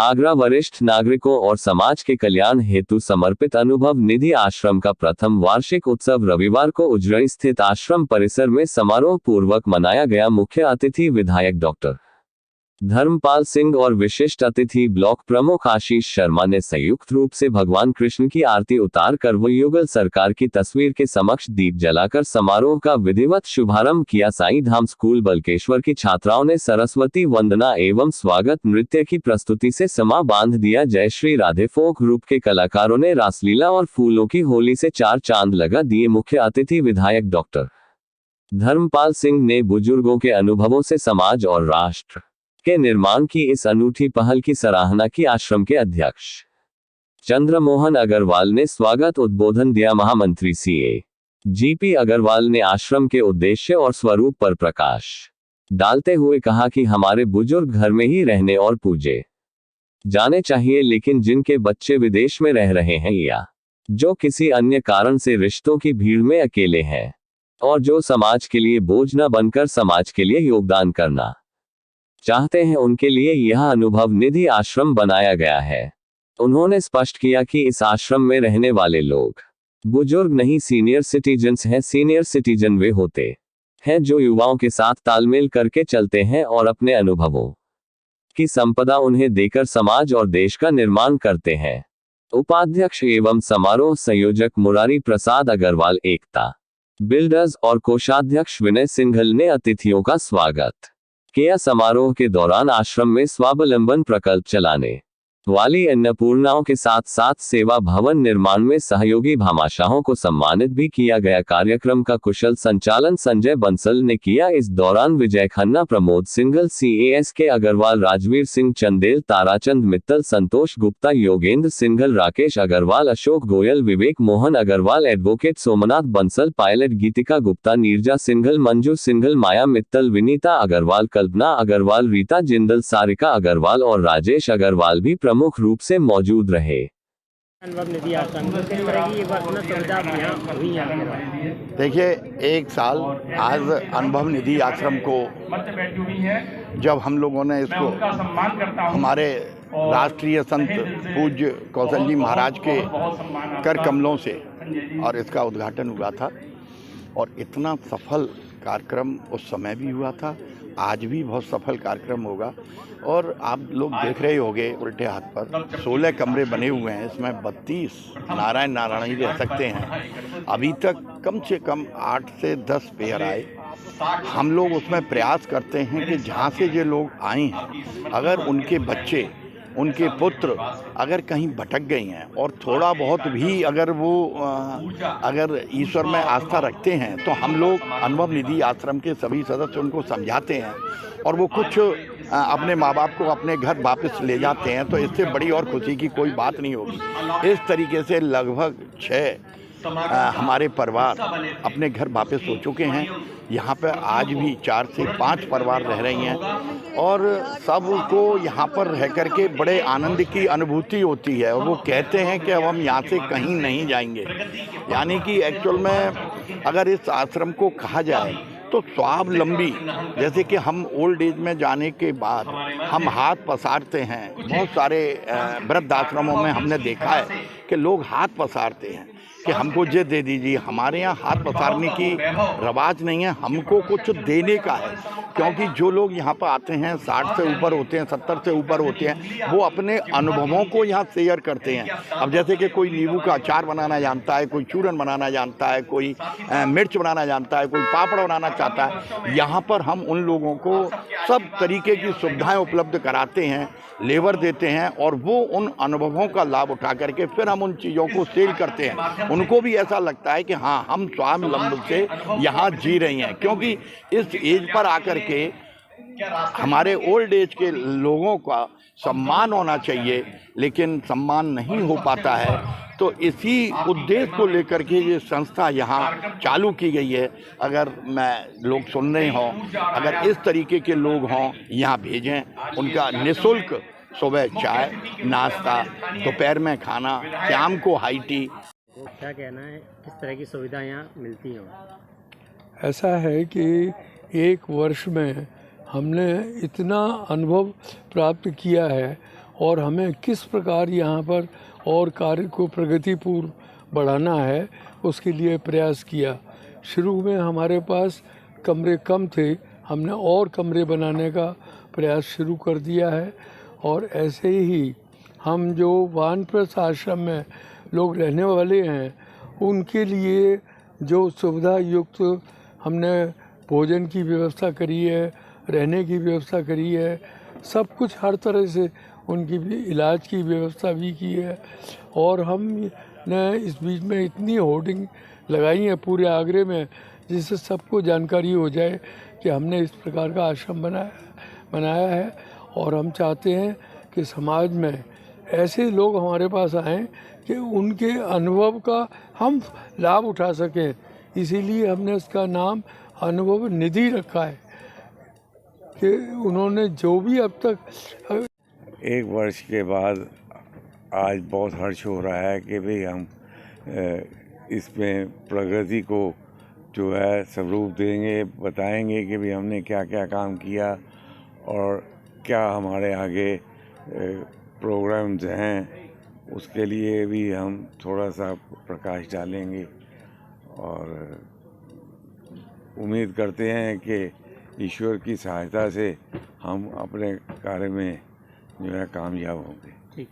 आगरा वरिष्ठ नागरिकों और समाज के कल्याण हेतु समर्पित अनुभव निधि आश्रम का प्रथम वार्षिक उत्सव रविवार को उज्जैन स्थित आश्रम परिसर में समारोह पूर्वक मनाया गया। मुख्य अतिथि विधायक डॉक्टर धर्मपाल सिंह और विशिष्ट अतिथि ब्लॉक प्रमुख आशीष शर्मा ने संयुक्त रूप से भगवान कृष्ण की आरती उतार कर व युगल सरकार की तस्वीर के समक्ष दीप जलाकर समारोह का विधिवत शुभारंभ किया। साईं धाम स्कूल बलकेश्वर की छात्राओं ने सरस्वती वंदना एवं स्वागत नृत्य की प्रस्तुति से समा बांध दिया। जय श्री राधे फोक ग्रुप के कलाकारों ने रासलीला और फूलों की होली से चार चांद लगा दिए। मुख्य अतिथि विधायक डॉक्टर धर्मपाल सिंह ने बुजुर्गों के अनुभवों से समाज और राष्ट्र के निर्माण की इस अनूठी पहल की सराहना की। आश्रम के अध्यक्ष चंद्रमोहन अग्रवाल ने स्वागत उद्बोधन दिया। महामंत्री सीए जीपी अग्रवाल ने आश्रम के उद्देश्य और स्वरूप पर प्रकाश डालते हुए कहा कि हमारे बुजुर्ग घर में ही रहने और पूजे जाने चाहिए, लेकिन जिनके बच्चे विदेश में रह रहे हैं या जो किसी अन्य कारण से रिश्तों की भीड़ में अकेले हैं और जो समाज के लिए बोझ न बनकर समाज के लिए योगदान करना चाहते हैं, उनके लिए यह अनुभव निधि आश्रम बनाया गया है। उन्होंने स्पष्ट किया कि इस आश्रम में रहने वाले लोग बुजुर्ग नहीं, सीनियर सिटीजन्स हैं। सीनियर सिटीजन वे होते हैं जो युवाओं के साथ तालमेल करके चलते हैं और अपने अनुभवों की संपदा उन्हें देकर समाज और देश का निर्माण करते हैं। उपाध्यक्ष एवं समारोह संयोजक मुरारी प्रसाद अग्रवाल, एकता बिल्डर्स और कोषाध्यक्ष विनय सिंघल ने अतिथियों का स्वागत किया। समारोह के दौरान आश्रम में स्वावलंबन प्रकल्प चलाने वाली अन्नपूर्णाओं के साथ साथ सेवा भवन निर्माण में सहयोगी भामाशाहों को सम्मानित भी किया गया। कार्यक्रम का कुशल संचालन संजय बंसल ने किया। इस दौरान विजय खन्ना, प्रमोद सिंघल, CASK अग्रवाल, राजवीर सिंह चंदेल, ताराचंद मित्तल, संतोष गुप्ता, योगेंद्र सिंघल, राकेश अग्रवाल, अशोक गोयल, विवेक मोहन अग्रवाल, एडवोकेट सोमनाथ बंसल, पायलट गीतिका गुप्ता, नीरजा सिंघल, मंजू सिंघल, माया मित्तल, विनीता अग्रवाल, कल्पना अग्रवाल, रीता जिंदल, सारिका अग्रवाल और राजेश अग्रवाल भी प्रमुख रूप से मौजूद रहे। देखिए, एक साल आज अनुभव निधि आश्रम को जब हम लोगों ने इसको हमारे राष्ट्रीय संत पूज्य कौशल जी महाराज के कर कमलों से और इसका उद्घाटन हुआ था और इतना सफल कार्यक्रम उस समय भी हुआ था, आज भी बहुत सफल कार्यक्रम होगा। और आप लोग देख रहे होंगे उल्टे हाथ पर 16 कमरे बने हुए हैं, इसमें 32 नारायण ही रह सकते हैं। अभी तक कम से कम 8 से 10 पेयर आए। हम लोग उसमें प्रयास करते हैं कि जहाँ से ये लोग आए हैं, अगर उनके बच्चे, उनके पुत्र अगर कहीं भटक गए हैं और थोड़ा बहुत भी अगर वो अगर ईश्वर में आस्था रखते हैं, तो हम लोग अनुभव निधि आश्रम के सभी सदस्य उनको समझाते हैं और वो कुछ अपने माँ बाप को अपने घर वापस ले जाते हैं। तो इससे बड़ी और खुशी की कोई बात नहीं होगी। इस तरीके से लगभग 6 हमारे परिवार अपने घर वापस हो चुके हैं। यहाँ पर आज भी 4 से 5 परिवार रह रही हैं और सबको यहाँ पर रह कर के बड़े आनंद की अनुभूति होती है और वो कहते हैं कि अब हम यहाँ से कहीं नहीं जाएंगे। यानी कि एक्चुअल में अगर इस आश्रम को कहा जाए तो स्वावलंबी, जैसे कि हम ओल्ड एज में जाने के बाद हम हाथ पसारते हैं। बहुत सारे वृद्ध आश्रमों में हमने देखा है कि लोग हाथ पसारते हैं कि हमको ये दे दीजिए। हमारे यहाँ हाथ पसारने की रवाज नहीं है, हमको कुछ देने का है। क्योंकि जो लोग यहाँ पर आते हैं 60 से ऊपर होते हैं, 70 से ऊपर होते हैं, वो अपने अनुभवों को यहाँ शेयर करते हैं। अब जैसे कि कोई नींबू का अचार बनाना जानता है, कोई चूरन बनाना जानता है, कोई मिर्च बनाना जानता है, कोई पापड़ बनाना चाहता है। यहाँ पर हम उन लोगों को सब तरीके की सुविधाएं उपलब्ध कराते हैं, लेबर देते हैं और वो उन अनुभवों का लाभ उठा करके फिर हम उन चीज़ों को सेल करते हैं। उनको भी ऐसा लगता है कि हाँ, हम स्वावलंबन से यहाँ जी रही हैं। क्योंकि इस एज पर आकर के हमारे ओल्ड एज के लोगों का सम्मान होना चाहिए, लेकिन सम्मान नहीं हो पाता है। तो इसी उद्देश्य को लेकर के ये संस्था यहाँ चालू की गई है। अगर लोग सुन रहे हों, अगर इस तरीके के लोग हों, यहाँ भेजें। उनका निःशुल्क सुबह चाय नाश्ता, दोपहर में खाना, शाम को हाई टी। क्या कहना है, किस तरह की सुविधाएं यहाँ मिलती हैं? ऐसा है कि एक वर्ष में हमने इतना अनुभव प्राप्त किया है और हमें किस प्रकार यहाँ पर और कार्य को प्रगतिपूर्व बढ़ाना है उसके लिए प्रयास किया। शुरू में हमारे पास कमरे कम थे, हमने और कमरे बनाने का प्रयास शुरू कर दिया है। और ऐसे ही हम जो वानप्रस्थ आश्रम में लोग रहने वाले हैं उनके लिए जो सुविधा युक्त हमने भोजन की व्यवस्था करी है, रहने की व्यवस्था करी है, सब कुछ हर तरह से उनकी भी इलाज की व्यवस्था भी की है। और हमने इस बीच में इतनी होर्डिंग लगाई है पूरे आगरे में जिससे सबको जानकारी हो जाए कि हमने इस प्रकार का आश्रम बनाया है। और हम चाहते हैं कि समाज में ऐसे लोग हमारे पास आएँ कि उनके अनुभव का हम लाभ उठा सकें। इसीलिए हमने इसका नाम अनुभव निधि रखा है कि उन्होंने जो भी अब तक एक वर्ष के बाद आज बहुत हर्ष हो रहा है कि भाई हम इसमें प्रगति को जो है स्वरूप देंगे, बताएंगे कि भाई हमने क्या क्या काम किया और क्या हमारे आगे प्रोग्राम्स हैं, उसके लिए भी हम थोड़ा सा प्रकाश डालेंगे। और उम्मीद करते हैं कि ईश्वर की सहायता से हम अपने कार्य में जो है कामयाब होंगे। ठीक।